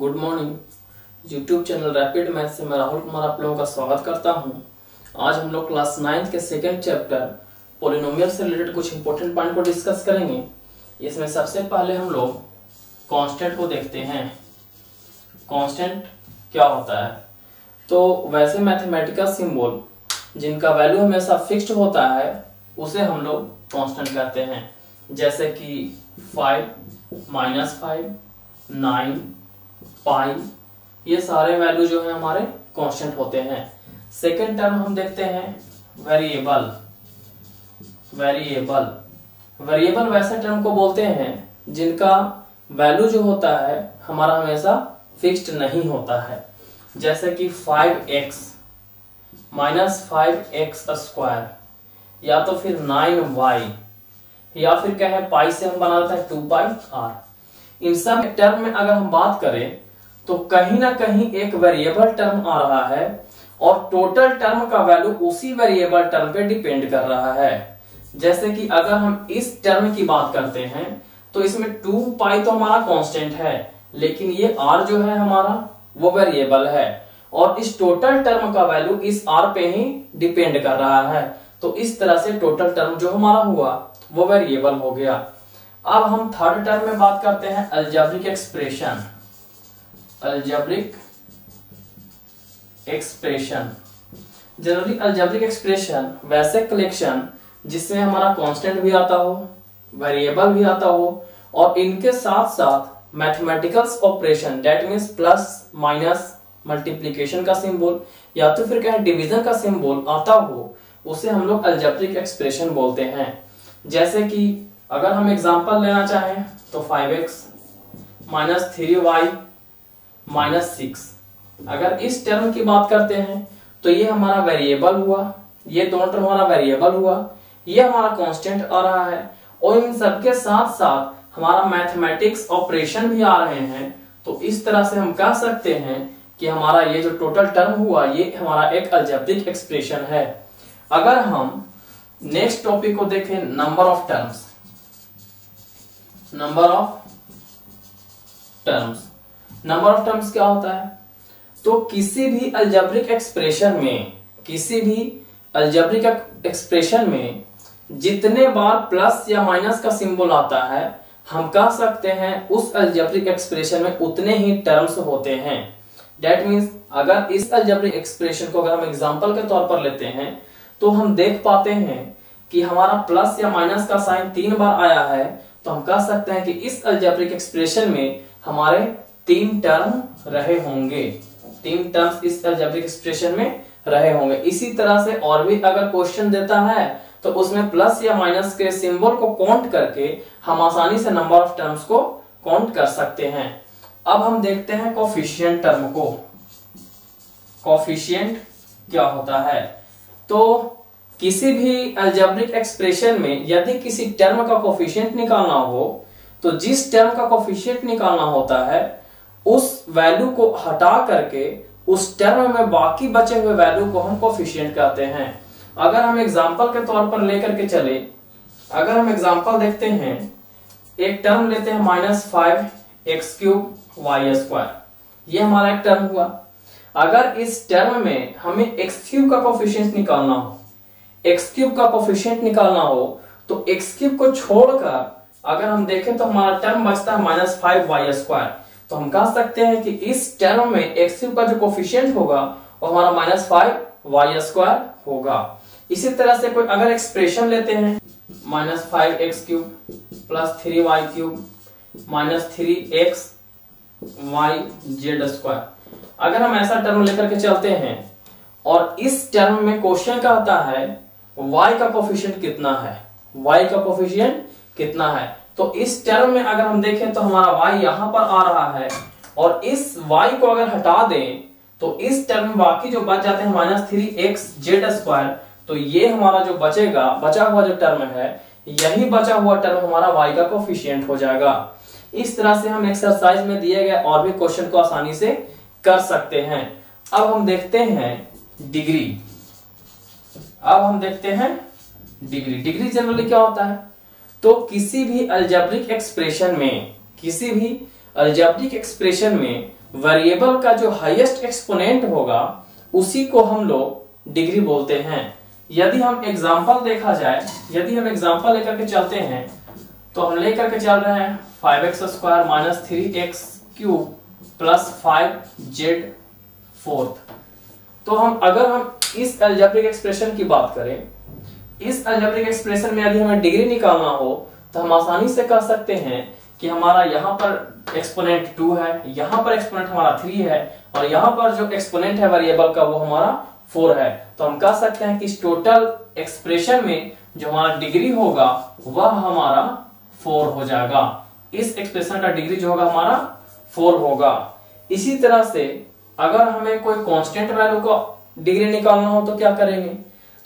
Good morning. YouTube channel rapid math से मैं राहुल कुमार आप लोगों का स्वागत करता हूं। आज हम लोग क्लास 9 के सेकंड चैप्टर पॉलिनोमियल से रिलेटेड कुछ इंपॉर्टेंट पॉइंट को डिस्कस करेंगे। इसमें सबसे पहले हम लोग कांस्टेंट को देखते हैं। कांस्टेंट क्या होता है? तो वैसे मैथमेटिकल सिंबल जिनका वैल्यू हमेशा फिक्स्ड होता है उसे हम लोग कांस्टेंट कहते हैं, जैसे कि 5, -5, 9, पाई, ये सारे वैल्यू जो है हमारे कांस्टेंट होते हैं। सेकेंड टर्म हम देखते हैं वेरिएबल। वेरिएबल वैसे टर्म को बोलते हैं जिनका वैल्यू जो होता है हमारा हमेशा फिक्स्ड नहीं होता है, जैसे कि 5x -5x² या तो फिर 9y या फिर क्या है पाई से हम बनाते हैं 2πr। इन सब टर्म में अगर हम बात करें तो कहीं ना कहीं एक वेरिएबल टर्म आ रहा है और टोटल टर्म का वैल्यू उसी वेरिएबल टर्म पे डिपेंड कर रहा है। जैसे कि अगर हम इस टर्म की बात करते हैं तो इसमें 2π तो हमारा कांस्टेंट है, लेकिन ये r जो है हमारा वो वेरिएबल है और इस टोटल टर्म का वैल्यू इस r पे ही डिपेंड कर रहा है। तो इस तरह से टोटल टर्म जो हमारा हुआ वो वेरिएबल हो गया। अब हम थर्ड टर्म में बात करते हैं algebraic expression. Generally algebraic expression वैसे कलेक्शन जिसमें हमारा कांस्टेंट भी आता हो, वेरिएबल भी आता हो और इनके साथ साथ mathematical operation that means plus minus multiplication का सिंबल या तो फिर क्या डिवीजन का सिंबल आता हो, उसे हम लोग अलजेब्रिक एक्सप्रेशन बोलते हैं। जैसे कि अगर हम एग्जांपल लेना चाहें तो 5x -3y -6, अगर इस टर्म की बात करते हैं तो ये हमारा वेरिएबल हुआ, ये दोनों टर्म हमारा वेरिएबल हुआ, ये हमारा कांस्टेंट आ रहा है और इन सबके साथ साथ हमारा मैथमेटिक्स ऑपरेशन भी आ रहे हैं। तो इस तरह से हम कह सकते हैं कि हमारा ये जो टोटल टर्म हुआ ये हमारा एक अलजेब्रिक एक्सप्रेशन है। अगर हम नेक्स्ट टॉपिक को देखें, नंबर ऑफ टर्म्स क्या होता है? तो किसी भी अलजेब्रिक एक्सप्रेशन में जितने बार प्लस या माइनस का सिंबल आता है हम कह सकते हैं उस अलजेब्रिक एक्सप्रेशन में उतने ही टर्म्स होते हैं। दैट मींस अगर इस अलजेब्रिक एक्सप्रेशन को अगर हम एग्जांपल के तौर पर लेते हैं तो हम देख पाते हैं कि हमारा प्लस या माइनस का साइन 3 बार आया है, तो हम कह सकते हैं कि इस अलजेब्रिक एक्सप्रेशन में हमारे 3 टर्म रहे होंगे। 3 टर्म्स इस अलजेब्रिक एक्सप्रेशन में रहे होंगे। इसी तरह से और भी अगर क्वेश्चन देता है तो उसमें प्लस या माइनस के सिंबल को काउंट करके हम आसानी से नंबर ऑफ टर्म्स को काउंट कर सकते हैं। अब हम देखते हैं कोफिशिएंट टर्म को। कोफिशिएंट क्या होता है? तो किसी भी अलजेब्रिक एक्सप्रेशन में यदि किसी टर्म का कोफिशिएंट निकालना हो तो जिस टर्म का कोफिशिएंट निकालना होता है उस वैल्यू को हटा करके उस टर्म में बाकी बचे हुए वैल्यू को हम कोफिशिएंट कहते हैं। अगर हम एग्जांपल के तौर पर लेकर के चले, अगर हम एग्जांपल देखते हैं, एक टर्म लेते हैं -5x³ ये हमारा एक टर्म हुआ। अगर इस टर्म में हमें x³ का कोफिशिएंट निकालना हो, x³ का कोफिशिएंट निकालना हो तो x³ को छोड़कर अगर हम देखें तो हमारा टर्म बचता है -5y²। तो हम कह सकते हैं कि इस टर्म में x³ का जो कोफिशिएंट होगा वो हमारा -5y² होगा। इसी तरह से कोई अगर एक्सप्रेशन लेते हैं -5x³ + 3y³ -3xyz², अगर हम ऐसा टर्म लेकर के चलते हैं और इस टर्म में क्वेश्चन कहता है y का कोफिशिएंट कितना है, तो इस टर्म में अगर हम देखें तो हमारा y यहां पर आ रहा है और इस y को अगर हटा दें तो इस टर्म में बाकी जो बच जाते हैं -3xz², तो ये हमारा जो बचा हुआ जो टर्म है यही बचा हुआ टर्म हमारा y का कोफिशिएंट हो जाएगा। इस तरह से हम एक्सरसाइज में दिए गए और भी क्वेश्चन को आसानी से कर सकते हैं। अब हम देखते हैं डिग्री। डिग्री जनरली क्या होता है? तो किसी भी अलजेब्रिक एक्सप्रेशन में वेरिएबल का जो हाईएस्ट एक्सपोनेंट होगा उसी को हम लोग डिग्री बोलते हैं। यदि हम एग्जांपल देखा जाए, यदि हम एग्जांपल लेकर के चलते हैं तो हम लेकर के चल रहे हैं 5x² minus 3x³ plus 5z4। तो अगर हम इस अलजेब्रिक एक्सप्रेशन की बात करें, इस अलजेब्रिक एक्सप्रेशन में यदि हमें डिग्री निकालना हो तो हम आसानी से कह सकते हैं कि हमारा यहाँ पर एक्सपोनेंट 2 है, यहाँ पर एक्सपोनेंट हमारा 3 है और यहाँ पर जो एक्सपोनेंट है वेरिएबल का वो हमारा 4 है। तो हम कह सकते हैं कि इस टोटल एक्सप्रेशन में जो हमारा डिग्री होगा वह हमारा 4 हो जाएगा। इस एक्सप्रेशन का डिग्री जो होगा हमारा 4 होगा। इसी तरह से अगर हमें कोई कांस्टेंट वैल्यू को डिग्री निकालना हो तो क्या करेंगे?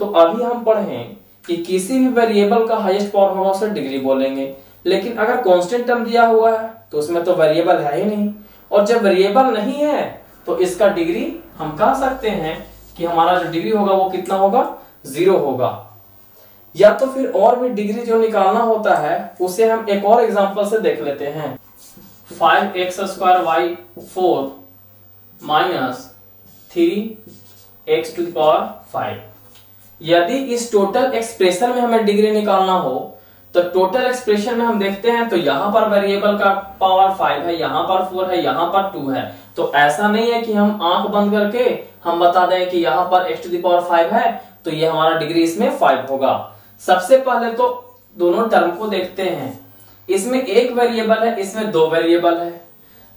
तो अभी हम पढ़ें कि किसी भी वेरिएबल का हाईएस्ट पावर होगा उसे डिग्री बोलेंगे, लेकिन अगर कांस्टेंट टर्म दिया हुआ है तो उसमें तो वेरिएबल है ही नहीं, और जब वेरिएबल नहीं है तो इसका डिग्री हम कह सकते हैं कि हमारा जो डिग्री होगा वो कितना होगा? 0 होगा। या तो फिर और भी डिग्री जो निकालना होता है उसे हम एक और एग्जांपल से देख लेते हैं। 5x² minus 3x⁵। यदि इस टोटल एक्सप्रेशन में हमें डिग्री निकालना हो तो टोटल एक्सप्रेशन में हम देखते हैं तो यहां पर वेरिएबल का पावर 5 है, यहां पर 4 है, यहां पर 2 है। तो ऐसा नहीं है कि हम आंख बंद करके हम बता दें कि यहां पर x⁵ है तो ये हमारा डिग्री इसमें 5 होगा। सबसे पहले तो दोनों टर्म को देखते हैं। इसमें एक वेरिएबल है, इसमें 2 वेरिएबल है।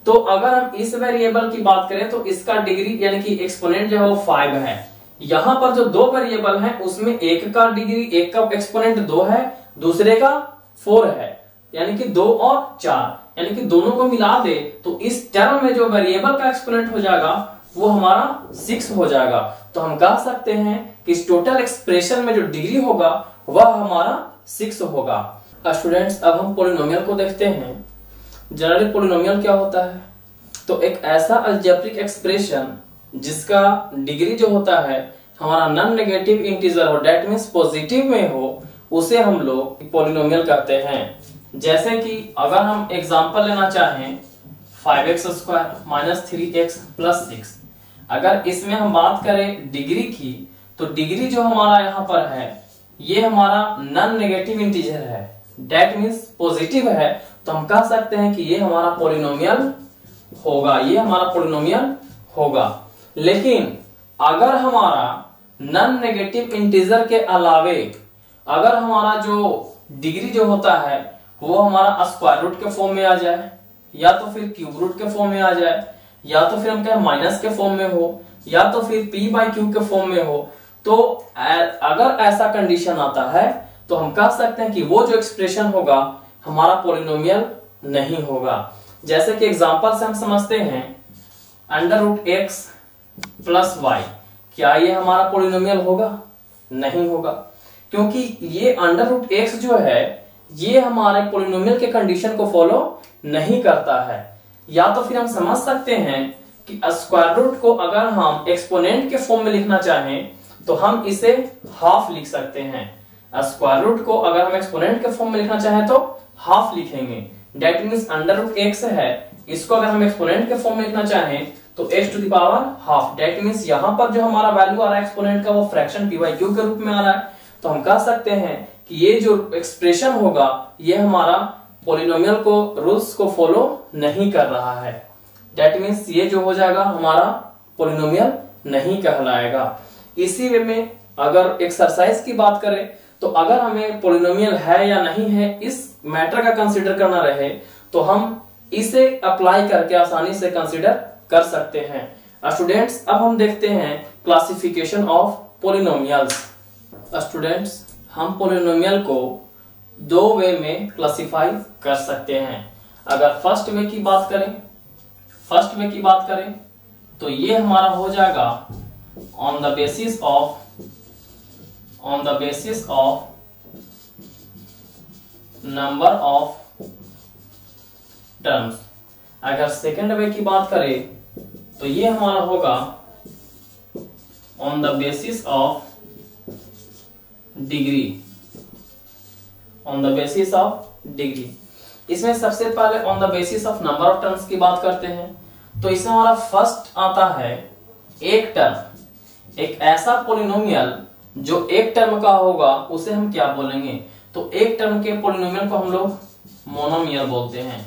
तो अगर हम इस वेरिएबल की बात करें तो इसका डिग्री यानी कि एक्सपोनेंट जो है वो 5 है। यहां पर जो 2 वेरिएबल हैं उसमें एक का डिग्री, एक का एक्सपोनेंट 2 है, दूसरे का 4 है, यानी कि 2 और 4, यानी कि दोनों को मिला दे तो इस टर्म में जो वेरिएबल का एक्सपोनेंट हो जाएगा वो हमारा 6 हो जाएगा। तो हम कह सकते हैं कि इस टोटल एक्सप्रेशन में जो डिग्री होगा वह हमारा 6 होगा। स्टूडेंट्स, अब हम पॉलिनोमियल को देखते हैं। जनरली पॉलिनोमियल क्या होता है? तो एक ऐसा अलजेब्रिक एक्सप्रेशन जिसका डिग्री जो होता है हमारा नॉन नेगेटिव इंटीजर हो, दैट मींस पॉजिटिव में हो, उसे हम लोग पॉलिनोमियल कहते हैं। जैसे कि अगर हम एग्जांपल लेना चाहें 5x² माइनस 3x प्लस 6, अगर इसमें हम बात करें डिग्री की तो डिग्री जो हमारा यहाँ पर है ये हमारा नॉन नेगेटिव इंटीजर है, दैट मींस पॉजिटिव है। तो हम कह सकते हैं कि ये हमारा पॉलिनोमियल होगा, ये हमारा पॉलिनोमियल होगा। लेकिन अगर हमारा नॉन नेगेटिव इंटीजर के अलावे अगर हमारा जो डिग्री जो होता है वो हमारा स्क्वायर रूट के फॉर्म में आ जाए, या तो फिर क्यूब रूट के फॉर्म में आ जाए, या तो फिर हम कहें माइनस के फॉर्म में हो, या तो फिर p/q के फॉर्म में हो, तो अगर ऐसा कंडीशन आता है तो हम कह सकते हैं कि वो जो एक्सप्रेशन होगा हमारा पॉलिनोमियल नहीं होगा। जैसे कि एग्जांपल से हम समझते हैं √x प्लस y, क्या ये हमारा पॉलिनोमियल होगा? नहीं होगा, क्योंकि ये √x जो है ये हमारे पॉलिनोमियल के कंडीशन को फॉलो नहीं करता है। या तो फिर हम समझ सकते हैं कि स्क्वायर रूट को अगर हम एक्सपोनेंट के फॉर्म में लिखना चाहें तो हम इसे हाफ लिख सकते हैं। स्क्वायर रूट को अगर हम एक्सपोनेंट के फॉर्म में लिखना चाहें तो हाफ लिखेंगे, दैट मींस √x है, इसको अगर हम एक्सपोनेंट के फॉर्म में लिखना चाहें तो x⁻², दैट मींस यहां पर जो हमारा वैल्यू आ रहा है एक्सपोनेंट का वो फ्रैक्शन p/q के रूप में आ रहा है। तो हम कह सकते हैं कि ये जो एक्सप्रेशन होगा ये हमारा पॉलिनोमियल को रूल्स को फॉलो नहीं कर रहा है, दैट मींस ये जो हो जाएगा हमारा पॉलिनोमियल नहीं कहलाएगा। इसी वे में अगर एक्सरसाइज की बात करें तो अगर हमें पॉलिनोमियल है या नहीं है इस मैटर का कंसीडर करना रहे तो हम इसे अप्लाई करके आसानी से कंसीडर कर सकते हैं। स्टूडेंट्स, अब हम देखते हैं क्लासिफिकेशन ऑफ पॉलिनोमियल्स। स्टूडेंट्स, हम पॉलिनोमियल को 2 वे में क्लासिफाई कर सकते हैं। अगर फर्स्ट वे की बात करें तो ये हमारा हो जाएगा on the basis of number of terms. अगर सेकंड वे की बात करें तो ये हमारा होगा on the basis of degree, इसमें सबसे पहले on the basis of number of terms की बात करते हैं। तो इसमें हमारा फर्स्ट आता है एक टर्म। एक ऐसा पॉलिनोमियल जो एक टर्म का होगा उसे हम क्या बोलेंगे? तो एक टर्म के पॉलिनोमियल को हम लोग मोनोमियल बोलते हैं।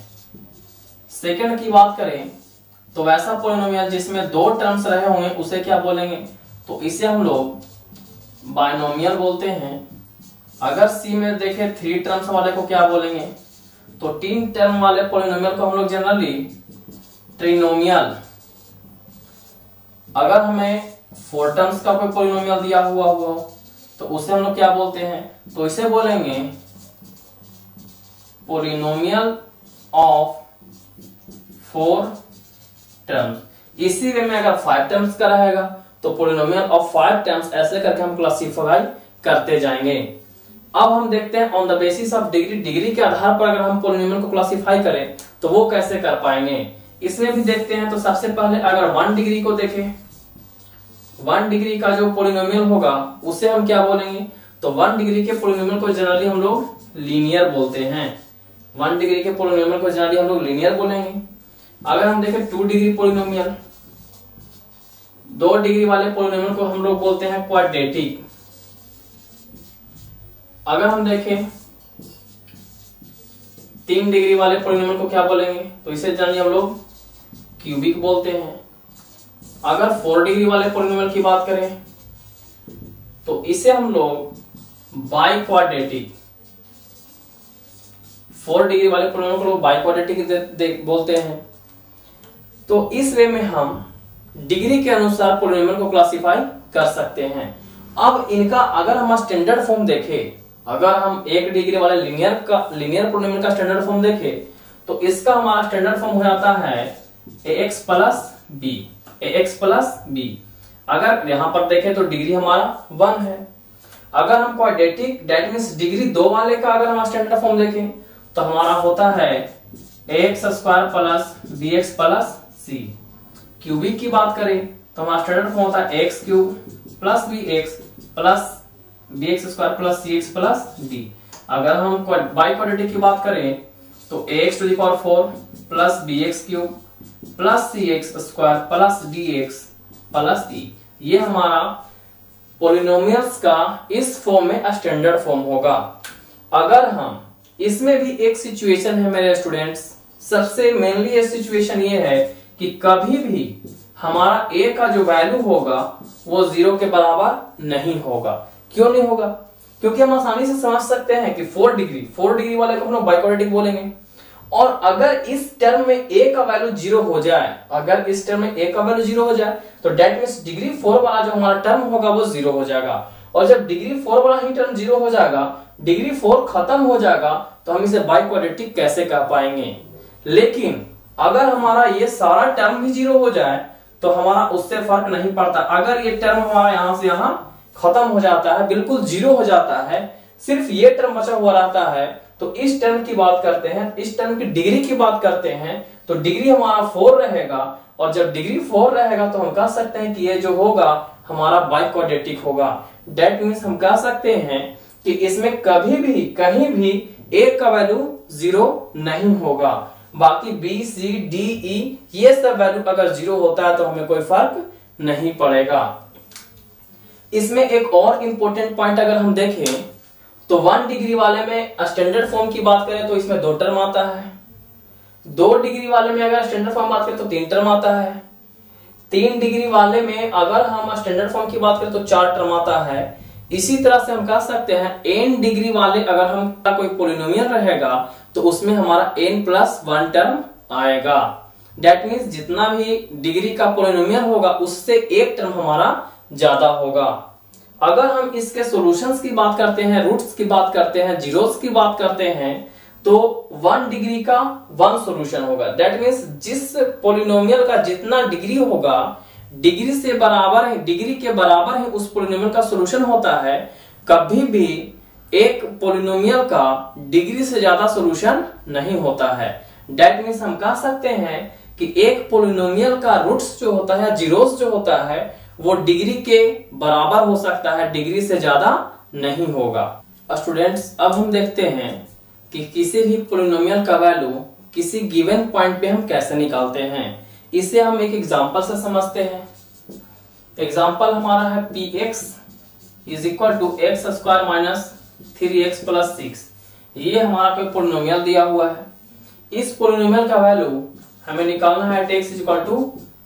सेकंड की बात करें तो वैसा पॉलिनोमियल जिसमें दो टर्म्स रहे होंगे उसे क्या बोलेंगे? तो इसे हम लोग बाइनोमियल बोलते हैं। अगर सी में देखें 3 टर्म्स वाले को क्या बोलेंगे? तो 3 टर्म वाले पॉलिनोमियल को हम लोग जनरली ट्रिनोमियल। अगर हमें 4 टर्म्स का कोई पॉलिनोमियल दिया हुआ हो तो उसे हम लोग क्या बोलते हैं? तो इसे बोलेंगे पॉलिनोमियल ऑफ 4 टर्म्स। इसी वे में अगर 5 टर्म्स का रहेगा तो पॉलिनोमियल ऑफ 5 टर्म्स, ऐसे करके हम क्लासिफाई करते जाएंगे। अब हम देखते हैं on the basis of degree, degree के आधार पर अगर हम पॉलिनोमियल को क्लासिफाई करें तो वो कैसे कर पाएंगे, इसमें भी देखते हैं। तो सबसे पहले अगर 1 डिग्री को देखें, 1 डिग्री का जो पॉलिनोमियल होगा उसे हम क्या बोलेंगे? तो 1 डिग्री के पॉलिनोमियल को जनरली हम लोग लीनियर बोलते हैं। 1 डिग्री के पॉलिनोमियल को जनरली हम लोग लीनियर बोलेंगे। अगर हम देखें 2 डिग्री पॉलिनोमियल, 2 डिग्री वाले पॉलिनोमियल को हम लोग बोलते हैं क्वाड्रेटिक। अगर हम देखें 3 डिग्री वाले पॉलिनोमियल को क्या बोलेंगे? तो इसे जनरली हम लोग क्यूबिक बोलते हैं। अगर 4 डिग्री वाले पॉलिनोमियल की बात करें तो इसे हम लोग बाई क्वाड्रेटिक, 4 डिग्री वाले पॉलिनोमियल को लोग बाई क्वाड्रेटिक बोलते हैं। तो इस वे में हम डिग्री के अनुसार पॉलिनोमियल को क्लासिफाई कर सकते हैं। अब इनका अगर हम स्टैंडर्ड फॉर्म देखें, अगर हम 1 डिग्री वाले लीनियर पॉलिनोमियल का स्टैंडर्ड फॉर्म देखें तो इसका हमारा स्टैंडर्ड फॉर्म हो जाता है ax प्लस b। अगर यहां पर देखें तो डिग्री हमारा 1 है। अगर हम क्वाड्रेटिक, दैट मींस डिग्री 2 वाले का अगर हम स्टैंडर्ड फॉर्म देखें तो हमारा होता है ax square plus bx plus c। Cubic की बात करें तो हमारा स्टैंडर्ड फॉर्म होता है x cube plus bx plus bx square plus cx plus d। अगर हम बाई क्वाड्रेटिक की बात करें तो ax to the power 4 plus bx cube plus cx square plus dx plus d। ये हमारा पॉलिनोमियल्स का इस फॉर्म में स्टैंडर्ड फॉर्म होगा। अगर हम इसमें भी एक सिचुएशन है मेरे स्टूडेंट्स, सबसे मेनली ये सिचुएशन ये है कि कभी भी हमारा a का जो वैल्यू होगा वो 0 के बराबर नहीं होगा। क्यों नहीं होगा? क्योंकि हम आसानी से समझ सकते हैं कि 4 डिग्री वाले को हम लोग बाई क्वाड्रेटिक बोलेंगे। और अगर इस टर्म में a का वैल्यू 0 हो जाए, अगर इस टर्म में a का वैल्यू 0 हो जाए तो दैट मींस डिग्री 4 वाला जो हमारा टर्म होगा वो 0 हो जाएगा। और जब डिग्री 4 वाला ही टर्म 0 हो जाएगा, डिग्री 4 खत्म हो जाएगा, तो हम इसे बाई क्वाड्रेटिक कैसे कर पाएंगे? लेकिन अगर हमारा ये सारा टर्म भी 0 हो जाए तो हमारा उससे फर्क नहीं पड़ता। अगर ये टर्म हमारा यहां से यहां खत्म हो जाता है, बिल्कुल 0 हो जाता है, सिर्फ ये टर्म बचा हुआ रहता है, तो इस टर्म की बात करते हैं, इस टर्म की डिग्री की बात करते हैं तो डिग्री हमारा 4 रहेगा। और जब डिग्री 4 रहेगा तो हम कह सकते हैं कि ये जो होगा हमारा बाई क्वाड्रेटिक होगा। दैट मींस हम कह सकते हैं कि इसमें कभी भी कहीं भी a का वैल्यू 0 नहीं होगा। बाकी b, c, d, e ये सब वैल्यू अगर 0 होता है तो हमें कोई फर्क नहीं पड़ेगा। इसमें एक और इंपॉर्टेंट पॉइंट अगर हम देखें तो 1 डिग्री वाले में स्टैंडर्ड फॉर्म की बात करें तो इसमें 2 टर्म आता है। 2 डिग्री वाले में अगर स्टैंडर्ड फॉर्म बात करें तो 3 टर्म आता है। 3 डिग्री वाले में अगर हम स्टैंडर्ड फॉर्म की बात करें तो 4 टर्म आता है। इसी तरह से हम कह सकते हैं n डिग्री वाले अगर हम कोई पॉलिनोमियल रहेगा तो उसमें हमारा n प्लस 1 टर्म आएगा। दैट मींस जितना भी डिग्री का पॉलिनोमियल होगा उससे एक टर्म हमारा ज्यादा होगा। अगर हम इसके सॉल्यूशंस की बात करते हैं, रूट्स की बात करते हैं, जीरोस की बात करते हैं तो 1 डिग्री का 1 सॉल्यूशन होगा। दैट मींस जिस पॉलिनोमियल का जितना डिग्री होगा, डिग्री से बराबर है, डिग्री के बराबर है उस पॉलिनोमियल का सॉल्यूशन होता है। कभी भी एक पॉलिनोमियल का डिग्री से ज्यादा सॉल्यूशन नहीं होता है। दैट मींस हम कह सकते हैं कि एक पॉलिनोमियल का रूट्स जो होता है, जीरोस जो होता है, वो डिग्री के बराबर हो सकता है, डिग्री से ज्यादा नहीं होगा। स्टूडेंट्स अब हम देखते हैं कि किसी भी पॉलिनोमियल का वैल्यू किसी गिवन पॉइंट पे हम कैसे निकालते हैं। इसे हम एक एग्जांपल से समझते हैं। एग्जांपल हमारा है px is equal to x square minus 3x plus 6। ये हमारा कोई पोलिनोमियल दिया हुआ है। इस पोलिनोमियल का वैल्यू हमें निकालना है x is equal to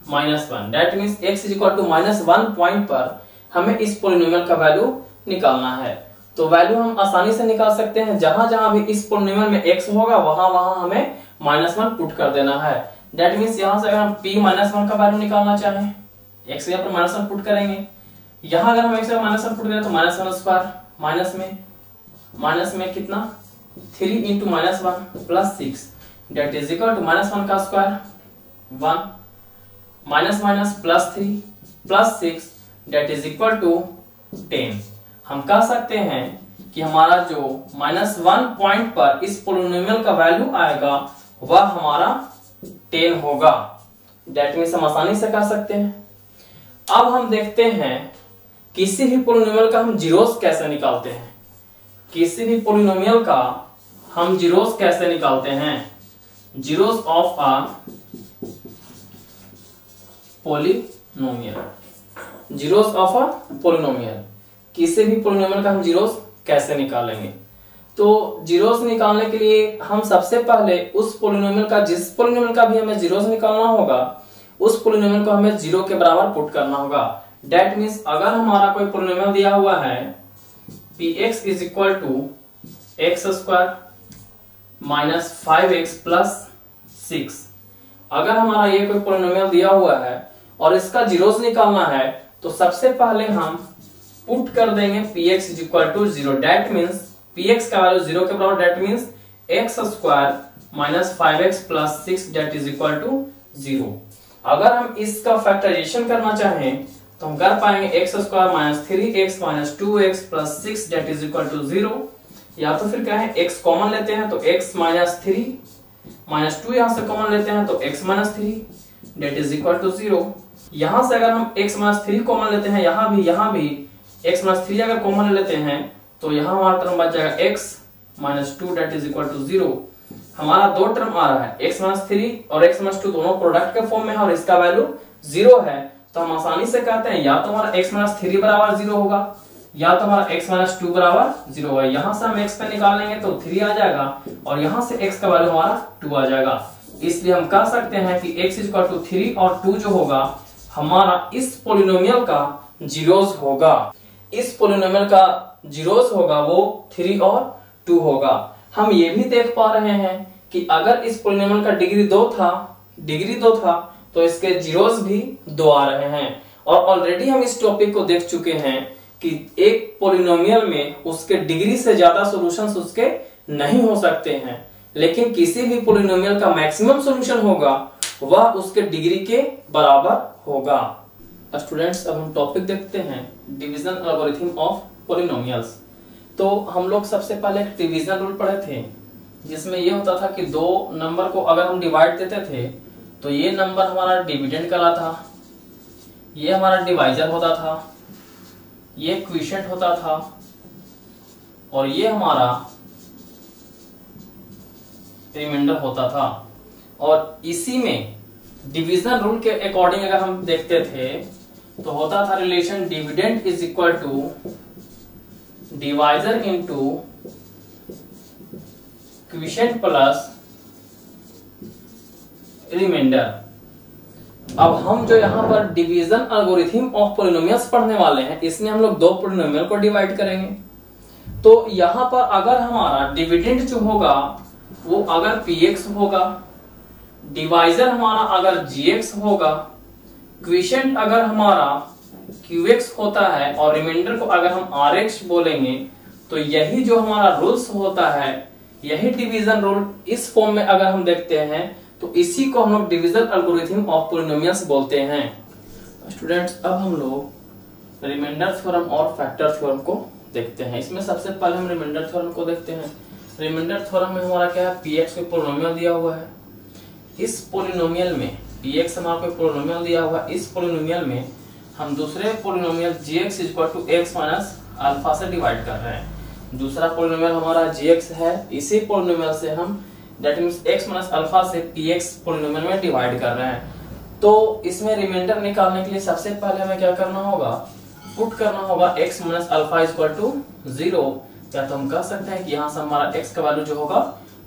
-1। That means x is equal to -1 point पर हमें इस पोलिनोमियल का वैल्यू निकालना है। तो वैल्यू हम आसानी से निकाल सकते हैं। जहां जहां भी इस पोलिनोमियल में x होगा वहां वहां हमें -1 पुट कर देना है। दैट मींस यहां से अगर हम p-1 का वैल्यू निकालना चाहें, x यहाँ पर -1 पुट करेंगे। यहां अगर हम x का -1 पुट करें तो -1 स्क्वायर माइनस में कितना 3 into -1 plus 6 that is equal to -1 का square 1 minus minus plus 3 plus 6 that is equal to 10। हम कह सकते हैं कि हमारा जो -1 पॉइंट पर इस पोलिनोमियल का वैल्यू आएगा वह हमारा 10 होगा। दैट मींस हम आसानी से कह सकते हैं। अब हम देखते हैं किसी भी पोलिनोमियल का हम जीरोस कैसे निकालते हैं। किसी भी पोलिनोमियल का हम जीरोस कैसे निकालते हैं। Zeros of a polynomial, zeros of a polynomial, किसी भी पोलिनोमियल का हम जीरोस कैसे निकालेंगे। तो जीरोस निकालने के लिए हम सबसे पहले उस पोलिनोमियल का, जिस पोलिनोमियल का भी हमें जीरोस निकालना होगा, उस पोलिनोमियल को हमें जीरो के बराबर पुट करना होगा। दैट मींस अगर हमारा कोई पोलिनोमियल दिया हुआ है px is equal to x square minus 5x plus 6, अगर हमारा ये कोई पोलिनोमियल दिया हुआ है और इसका जीरोस निकालना है तो सबसे पहले हम पुट कर देंगे px is equal to 0। That means px का वैल्यू 0 के बराबर, that means x square minus 5x plus 6 that is equal to 0। अगर हम इसका फैक्टराइजेशन करना चाहें तो हम कर पाएंगे x square minus 3x minus 2x plus 6 that is equal to 0। या तो फिर क्या है, x कॉमन लेते हैं तो x माइनस 3 माइनस 2 यहां से कॉमन लेते हैं तो x minus 3 that is equal to 0। यहां से अगर हम x माइनस 3 कॉमन लेते हैं, यहां भी x माइनस 3 अगर कॉमन लेते हैं तो यहां हमारा टर्म बच जाएगा x minus 2 that is equal to 0। हमारा दो टर्म आ रहा है, x माइनस 3 और x माइनस 2 दोनों प्रोडक्ट के फॉर्म में है और इसका वैल्यू 0 है। तो हम आसानी से कहते हैं या तो हमारा x माइनस 3 बराबर 0 होगा या तो हमारा x माइनस 2 बराबर 0 होगा। यहां से हम x पे निकाल लेंगे तो 3 आ जाएगा और यहां से x का वैल्यू हमारा 2 आ जाएगा। इसलिए हम कह सकते हैं कि x इक्वल टू 3 और 2 जो होगा हमारा इस पोलिनोमियल का जीरोस होगा। इस पोलिनोमियल का जीरोस होगा वो 3 और 2 होगा। हम ये भी देख पा रहे हैं कि अगर इस पोलिनोमियल का डिग्री 2 था तो इसके जीरोस भी 2 आ रहे हैं। और ऑलरेडी हम इस टॉपिक को देख चुके हैं कि एक पोलिनोमियल में उसके डिग्री से ज्यादा सॉल्यूशंस उसके नहीं हो सकते हैं, लेकिन किसी भी पोलिनोमियल का मैक्सिमम सॉल्यूशन होगा वह उसके डिग्री के बराबर होगा। स्टूडेंट्स, अब हम टॉपिक देखते हैं डिवीजन एल्गोरिथम ऑफ पोलिनोमियल्स। तो हम लोग सबसे पहले एक डिवीजन रूल पढ़े थे जिसमें यह होता था कि दो नंबर को अगर हम डिवाइड देते थे तो ये नंबर हमारा डिविडेंड कहलाता था, ये हमारा डिवाइजर होता था, ये क्विशेंट होता था और ये हमारा रिमाइंडर होता था। और इसी में डिवीजन रूल के अकॉर्डिंग अगर हम देखते थे तो होता था relation dividend is equal to divisor into quotient plus remainder. अब हम जो यहाँ पर डिवीजन एल्गोरिथम ऑफ पोलिनोमियल्स पढ़ने वाले हैं, इसमें हम लोग दो पोलिनोमियल को डिवाइड करेंगे। तो यहाँ पर अगर हमारा डिविडेंड जो होगा वो अगर px होगा, डिवाइजर हमारा अगर gx होगा, क्विशेंट अगर हमारा qx होता है और रिमाइंडर को अगर हम rx बोलेंगे, तो यही जो हमारा रूल्स होता है, यही डिवीजन रूल इस फॉर्म में अगर हम देखते हैं तो इसी को हम लोग डिवीजन एल्गोरिथम ऑफ पोलिनोमियल्स बोलते हैं। स्टूडेंट्स, अब हम लोग रिमाइंडर थ्योरम और फैक्टर थ्योरम को देखते हैं। इसमें सबसे पहले हम रिमाइंडर थ्योरम को देखते हैं। रिमाइंडर थ्योरम में हमारा क्या है, px को पोलिनोमियल दिया हुआ है। इस पोलिनोमियल में px हमारा कोई पोलिनोमियल दिया हुआ है। इस पोलिनोमियल में हम दूसरे polynomial gx equal to x minus alpha से डिवाइड कर रहे हैं। दूसरा पोलिनोमियल हमारा gx है, इसी पोलिनोमियल से हम that means x minus alpha से px पोलिनोमियल में डिवाइड कर रहे हैं। तो इसमें रिमाइंडर निकालने के लिए सबसे पहले हमें क्या करना होगा, पुट करना होगा x minus alpha is equal to 0। या तो हम कह सकते हैं कि यहाँ से हमारा x का वैल्यू जो होगा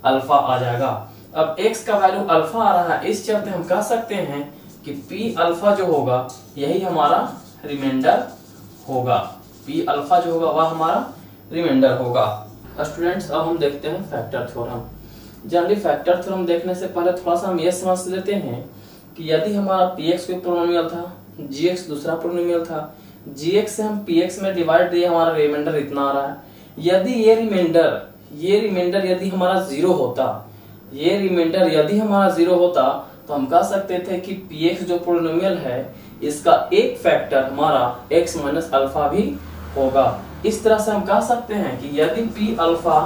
अल्फा आ जाएगा। अब x का वैल्यू अल्फा आ रहा है, इस चलते हम कह सकते हैं कि p अल्फा जो होगा यही हमारा रिमाइंडर होगा। p अल्फा जो होगा वह हमारा रिमाइंडर होगा। स्टूडेंट्स अब हम देखते हैं factor theorem. Generally factor theorem देखने से पहले थोड़ा सा हम ये समझ लेते हैं कि यदि हमारा px कोई पॉलिनोमियल था, gx दूसरा पॉलिनोमियल था, gx से हम px में डिवाइड दिए, हमारा रिमाइंडर इतना आ रहा है। यदि ये रिमाइंडर यदि हमारा जीरो होता, ये रिमाइंडर यदि हमारा जीरो होता तो हम कह सकते थे कि px जो पॉलिनोमियल है इसका एक फैक्टर हमारा x माइनस अल्फा भी होगा। इस तरह से हम कह सकते हैं कि यदि p अल्फा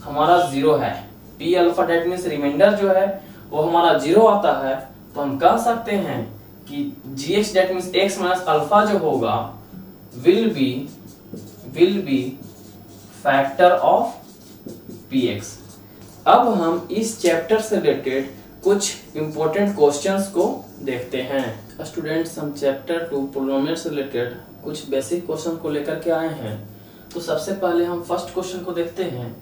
हमारा जीरो है, p alpha that means remainder जो है वो हमारा जीरो आता है, तो हम कह सकते हैं कि gx that means x minus alpha जो होगा will be factor of px। अब हम इस चैप्टर से रिलेटेड कुछ इंपॉर्टेंट क्वेश्चंस को देखते हैं। स्टूडेंट्स हम चैप्टर 2 पॉलिनोमियल से रिलेटेड कुछ बेसिक क्वेश्चन को लेकर के आए हैं। तो सबसे पहले हम फर्स्ट क्वेश्चन को देखते हैं।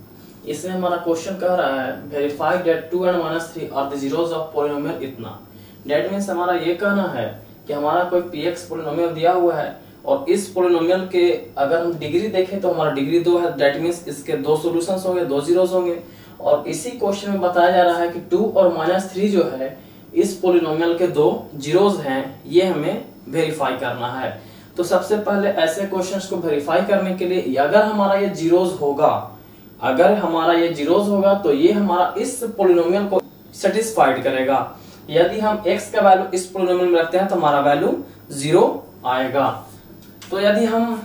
इसमें हमारा क्वेश्चन कह रहा है verify that 2 and -3 are the zeros of polynomial इतना। दैट मींस हमारा ये कहना है कि हमारा कोई px पॉलिनोमियल दिया हुआ है और इस पॉलिनोमियल के अगर हम डिग्री देखें तो हमारा डिग्री 2 है। दैट मींस इसके दो सॉल्यूशंस होंगे, दो जीरोस होंगे। और इसी क्वेश्चन में बताया जा रहा है कि 2 और -3 जो है इस पॉलिनोमियल के दो जीरोस हैं, ये हमें वेरीफाई करना है। तो सबसे पहले ऐसे क्वेश्चंस को वेरीफाई करने के लिए अगर हमारा ये जीरोस होगा तो ये हमारा इस पॉलिनोमियल को सेटिस्फाइड करेगा। यदि हम x का वैल्यू इस पॉलिनोमियल में रखते हैं तो हमारा वैल्यू 0 आएगा। तो यदि हम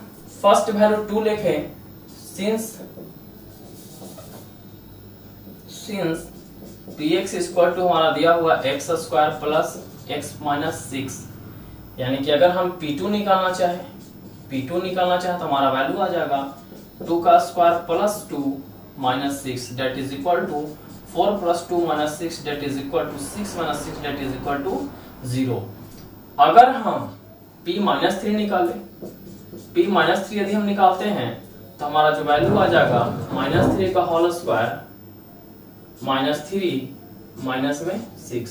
फर्स्ट वैल्यू 2 लिखें, सिंस px इक्वल टू हमारा दिया हुआ x square plus x minus 6, यानी कि अगर हम p2 निकालना चाहे तो हमारा वैल्यू आ जाएगा 2 का square plus 2 minus 6 that is equal to 4 plus 2 minus 6 that is equal to 6 minus 6 that is equal to 0। अगर हम p माइनस 3 निकालें, p माइनस 3 यदि हम निकालते हैं तो हमारा जो वैल्यू आ जाएगा -3 का होल स्क्वायर -3 माइनस में 6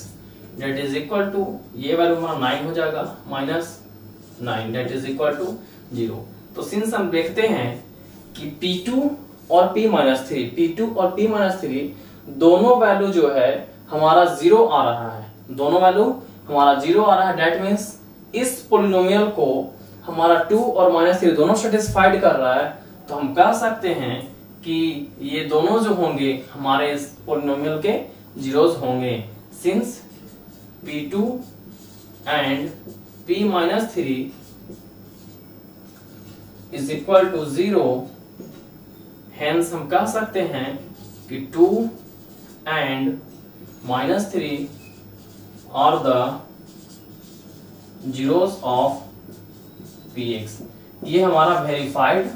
दैट इज इक्वल टू, ये वैल्यू हमारा 9 हो जाएगा, -9 दैट इज इक्वल टू 0। तो सिंस हम देखते हैं कि p2 और p माइनस 3 दोनों वैल्यू जो है हमारा 0 आ रहा है, दोनों वैल्यू हमारा 0 आ रहा है। दैट मींस इस पॉलिनोमियल को हमारा 2 और -3 दोनों सेटिस्फाइड कर रहा है। तो हम कह सकते हैं कि ये दोनों जो होंगे हमारे इस पॉलिनोमियल के जीरोस होंगे। Since p2 and p minus 3 is equal to 0, hence हम कह सकते हैं कि 2 and -3 are the zeros of px। ये हमारा वेरीफाइड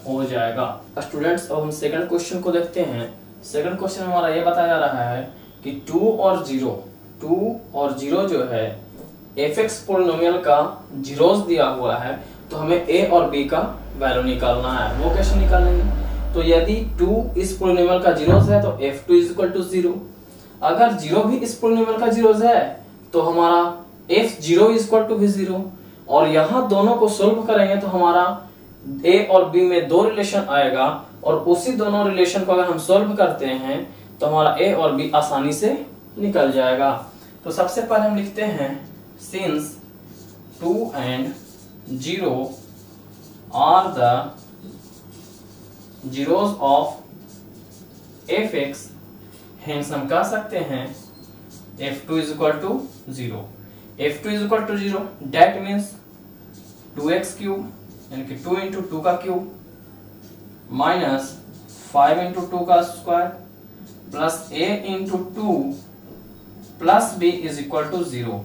हो जाएगा। स्टूडेंट्स अब हम सेकंड क्वेश्चन को देखते हैं। सेकंड क्वेश्चन हमारा ये बताया जा रहा है कि 2 और 0 जो है fx पॉलिनोमियल का जीरोस दिया हुआ है, तो हमें a और b का वैल्यू निकालना है। वो कैसे निकालेंगे? तो यदि 2 इस पॉलिनोमियल का जीरोस है तो f2 इज इक्वल टू 0। अगर 0 भी इस पॉलिनोमियल का जीरोस है तो हमारा f0 इज इक्वल टू भी 0। और यहाँ दोनों को सोल्व करेंगे तो हमारा a और b में दो रिलेशन आएगा और उसी दोनों रिलेशन को अगर हम सोल्व करते हैं तो हमारा a और b आसानी से निकल जाएगा। तो सबसे पहले हम लिखते हैं since 2 and 0 are the zeros of fx, hence हम कह सकते हैं f2 is equal to 0। f2 is equal to 0 that means 2x cube यानी कि 2 इंटू 2 का क्यूब माइनस 5 इंटू 2 का square plus a into 2 plus b is equal to 0।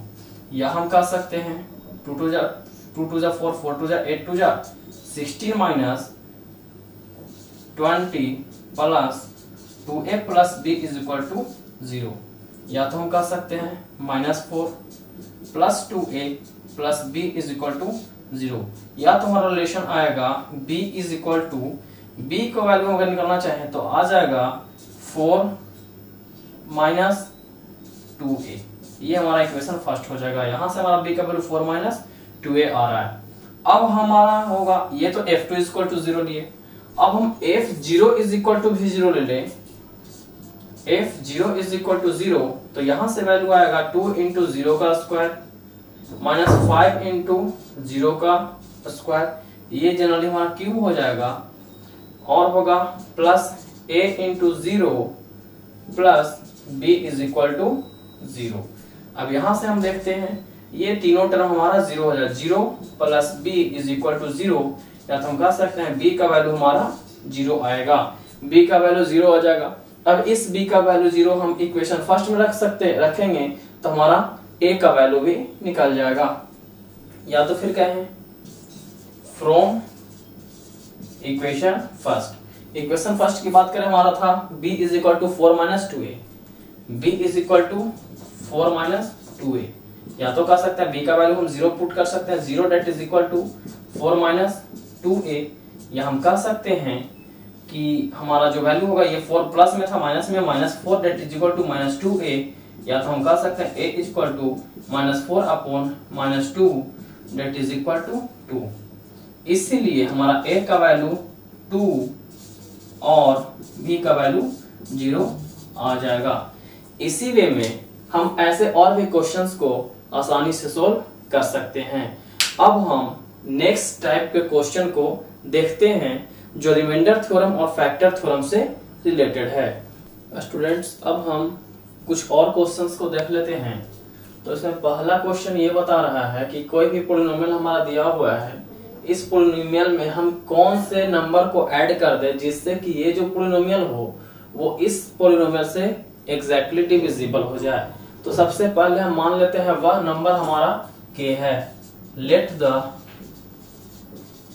यह हम कह सकते हैं 2 2 जा 4, 4 2 जा 8 2 जा 16 minus 20 plus 2a plus b is equal to 0। या तो हम कह सकते हैं -4 plus 2a plus b is equal to 0, या तो हमारा रिलेशन आएगा b is equal to, b को वैल्यू अगर निकालना चाहें तो आ जाएगा 4 माइनस 2a, ये हमारा इक्वेशन फर्स्ट हो जाएगा। यहां से हमारा b का वैल्यू 4 माइनस 2a आ रहा है। अब हमारा होगा, ये तो f2 इज इक्वल टू 0 लिए, अब हम f0 इज इक्वल टू भी 0 ले लें, f0 इज इक्वल टू 0, तो यहां से वैल्यू आएगा 2 इंटू 0 का स्क्वायर माइनस 5 इंटू 0 का स्क्वायर, ये जनरली हमारा क्यूब हो जाएगा, और होगा plus a into 0 plus b is equal to 0। अब यहां से हम देखते हैं ये तीनों टर्म हमारा 0 हो जाएगा, 0 plus b is equal to 0, या तो हम कह सकते हैं b का वैल्यू हमारा 0 आएगा, b का वैल्यू 0 आ जाएगा। अब इस b का वैल्यू 0 हम इक्वेशन फर्स्ट में रखेंगे तो हमारा a का वैल्यू भी निकल जाएगा। या तो फिर कहें फ्रॉम इक्वेशन फर्स्ट की बात करें, हमारा था b is equal to 4 minus 2a, b is equal to 4 minus 2a, या तो कह सकते हैं b का वैल्यू हम 0 पुट कर सकते हैं, 0 that is equal to 4 minus 2a, या हम कह सकते हैं कि हमारा जो वैल्यू होगा ये 4 प्लस में था, माइनस में, -4 date is equal to -2a, या तो हम कह सकते हैं a is equal to -4 upon -2 that is equal to 2। इसीलिए हमारा a का वैल्यू 2 और b का वैल्यू 0 आ जाएगा। इसी वे में हम ऐसे और भी क्वेश्चंस को आसानी से सोल्व कर सकते हैं। अब हम नेक्स्ट टाइप के क्वेश्चन को देखते हैं जो रिमाइंडर थ्योरम और फैक्टर थ्योरम से रिलेटेड है। स्टूडेंट्स, अब हम कुछ और क्वेश्चंस को देख लेते हैं। तो इसमें पहला क्वेश्चन ये बता रहा है कि कोई भी पॉलिनोमियल हमारा दिया हुआ है, इस पॉलिनोमियल में हम कौन से नंबर को ऐड कर दें जिससे कि ये जो पॉलिनोमियल हो वो इस पॉलिनोमियल से एग्जैक्टली डिविजिबल हो जाए। तो सबसे पहले हम मान लेते हैं वह नंबर हमारा k है। Let the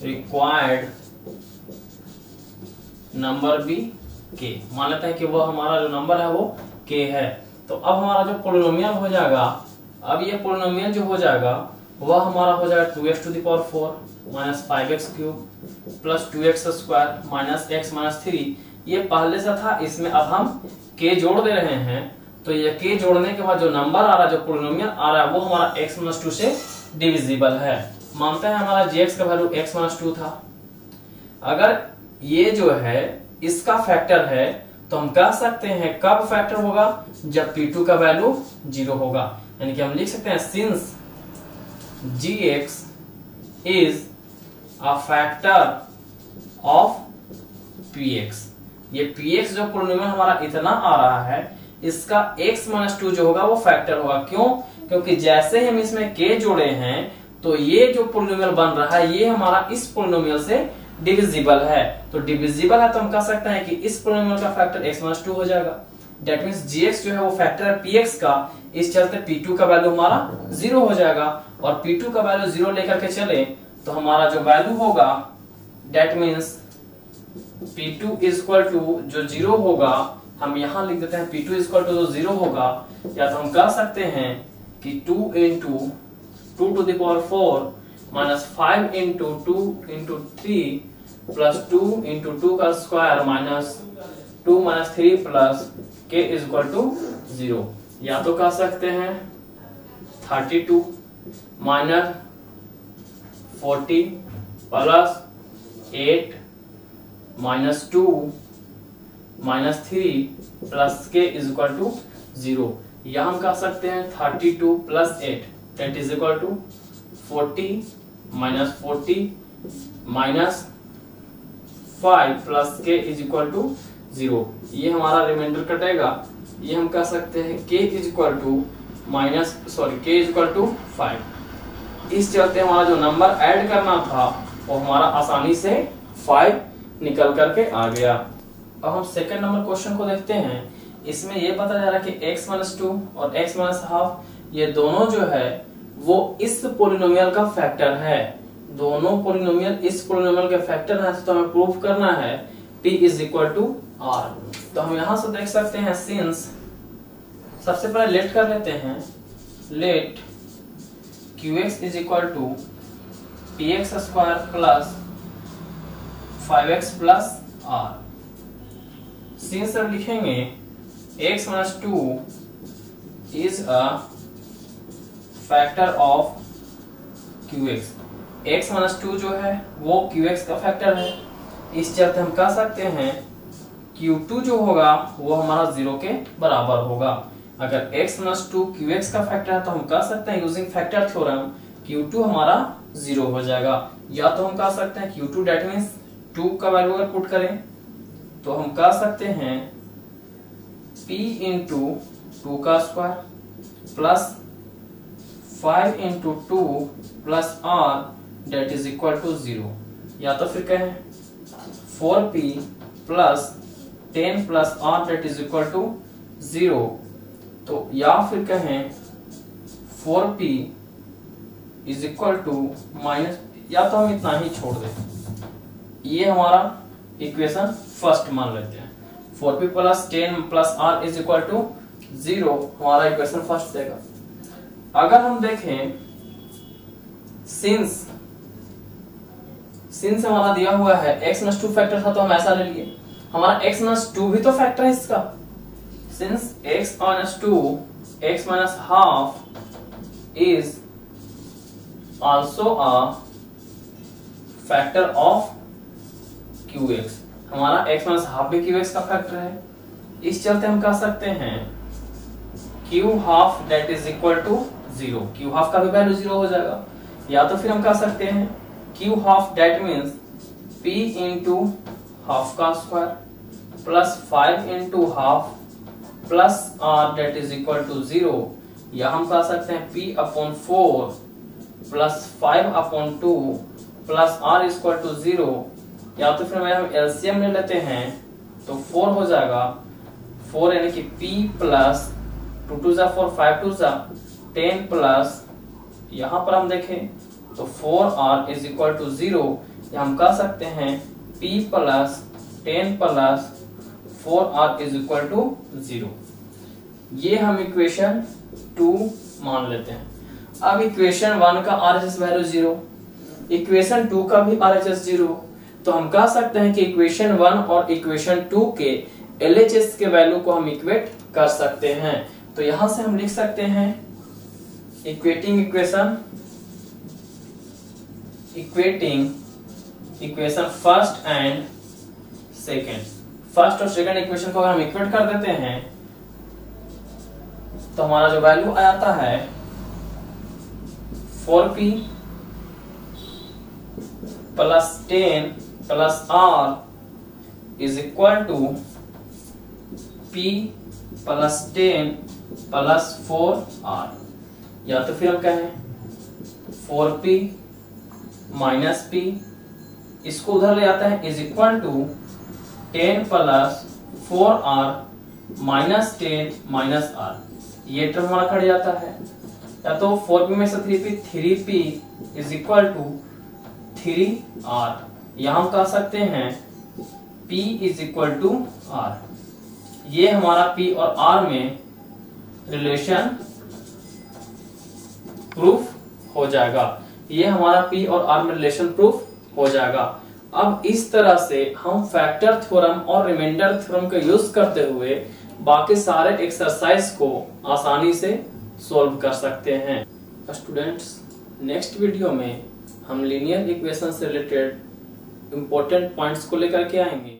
required number be k, मान लेते हैं कि वो हमारा जो नंबर है वो k है। तो अब हमारा जो पॉलिनोमियल हो जाएगा, अब ये पॉलिनोमियल जो हो जाएगा वह हमारा हो जाएगा 2x to the power 4 minus 5x cube plus 2x square minus x minus 3। ये पहले से था, इसमें अब हम k जोड़ दे रहे हैं, तो ये k जोड़ने के बाद जो नंबर आ रहा है, जो पॉलिनोमियल आ रहा है, वो हमारा x माइनस 2 से डिविजिबल है। मानते हैं हमारा gx का वैल्यू x माइनस 2 था, अगर ये जो है इसका फैक्टर है तो हम कह सकते हैं कब फैक्टर होगा, जब p2 का वैल्यू 0 होगा। यानी कि हम लिख सकते हैं since gx is a factor of px। ये px जो पॉलिनोमियल हमारा इतना आ रहा है, इसका x माइनस 2 जो होगा वो फैक्टर होगा। क्यों? क्योंकि जैसे ही हम इसमें k जोड़े हैं तो ये जो पॉलिनोमियल बन रहा है ये हमारा इस पॉलिनोमियल से डिविजिबल है। तो डिविजिबल है तो हम कह सकते हैं कि इस पॉलिनोमियल का फैक्टर x माइनस 2 हो जाएगा। दैट मींस gx जो है वो फैक्टर है px का, इस चलते p2 का वैल्यू हमारा 0 हो जाएगा। और p2 का वैल्यू 0 लेकर के चले तो हमारा जो वैल्यू होगा, that means p2 is equal to जो 0 होगा, हम यहां लिख देते हैं p2 इज इक्वल टू जो 0 होगा, या तो हम कह सकते हैं कि 2 into 2 to the power 4 minus 5 into 2 into 3 plus 2 into 2 का square minus 2 minus 3 plus k is equal to 0। या तो कह सकते हैं 32 minus 40 plus 8 minus 2 minus 3 plus k is equal to 0। या हम कह सकते हैं 32 plus 8 that is equal to 40 minus 40 minus 5 plus k is equal to 0। ये हमारा रिमाइंडर कटेगा। ये हम कह सकते हैं k is equal to k is equal to 5। इस चलते हमारा जो नंबर ऐड करना था वो हमारा आसानी से 5 निकल करके आ गया। अब हम सेकंड नंबर क्वेश्चन को देखते हैं। इसमें ये पता जा रहा है कि x माइनस 2 और x माइनस हाफ ये दोनों जो है वो इस पोलिनोमियल का फैक्टर है। दोनों पोलिनोमियल इस पोलिनोमियल के फैक्टर है, तो हमें प्रूफ करना है p is equal to r। तो हम यहां से देख सकते हैं सबसे पहले लेट कर लेते हैं। Let qx is equal to px square plus 5x plus r। Since अब लिखेंगे x minus 2 is a factor of qx। x minus 2 जो है वो qx का फैक्टर है। इस चलते हम कह सकते हैं q2 जो होगा वो हमारा 0 के बराबर होगा। अगर x माइनस 2 qx का फैक्टर है तो हम कह सकते हैं यूजिंग फैक्टर थ्योरम q2 हमारा 0 हो जाएगा। या तो हम कह सकते हैं q2 डेट मीन्स 2 का वैल्यू अगर पुट करें तो हम कह सकते हैं p इंटू 2 का square plus 5 into 2 plus r that is equal to 0। या तो फिर कहें 4p plus 10 plus r that is equal to 0। तो या फिर कहें 4p is equal to minus, या तो हम इतना ही छोड़ दें। ये हमारा इक्वेशन फर्स्ट मान लेते हैं। 4p plus 10 plus r is equal to 0 हमारा इक्वेशन फर्स्ट देगा। अगर हम देखें सिंस हमारा दिया हुआ है x माइनस 2 फैक्टर था तो हम ऐसा ले लिए। हमारा x माइनस 2 भी तो फैक्टर है इसका। Since x minus 2 x minus half is also a factor of qx। हमारा x माइनस हाफ भी qx का फैक्टर है। इस चलते हम कह सकते हैं q half that is equal to 0। q half का भी वैल्यू 0 हो जाएगा। या तो फिर हम कह सकते हैं q half that means p into half का square plus 5 into half plus r that is equal to 0। या हम कह सकते हैं p upon 4 plus 5 upon 2 plus r equal to 0। या तो फिर हम एलसीएम ले लेते हैं तो 4 हो जाएगा। 4 यानी कि p प्लस 2 2 जा 4 5 2 जा 10 प्लस यहाँ पर हम देखें तो 4r इज इक्वल टू 0। या हम कह सकते हैं p plus 10 plus 4r is equal to 0। ये हम इक्वेशन 2 मान लेते हैं। अब इक्वेशन 1 का RHS वैल्यू 0, इक्वेशन 2 का भी RHS 0। तो हम कह सकते हैं कि इक्वेशन 1 और इक्वेशन 2 के LHS के वैल्यू को हम इक्वेट कर सकते हैं। तो यहां से हम लिख सकते हैं equating equation first and second. First और सेकेंड इक्वेशन को अगर हम इक्वेट कर देते हैं तो हमारा जो वैल्यू आ जाता है 4p plus 10 plus r is equal to p plus 10 plus 4r। या तो फिर हम कहें 4p माइनस p, इसको उधर ले आता है, is equal to 10 plus 4r minus 10 minus r। ये टर्म हमारा कट जाता है। या तो 4p में से 3p is equal to 3r। यहां हम कह सकते हैं p is equal to r। ये हमारा p और r में रिलेशन प्रूफ हो जाएगा। ये हमारा p और r में रिलेशन प्रूफ हो जाएगा। अब इस तरह से हम फैक्टर थ्योरम और रिमाइंडर थ्योरम का यूज करते हुए बाकी सारे एक्सरसाइज को आसानी से सॉल्व कर सकते हैं। स्टूडेंट्स, नेक्स्ट वीडियो में हम लीनियर इक्वेशन से रिलेटेड इंपॉर्टेंट पॉइंट्स को लेकर के आएंगे।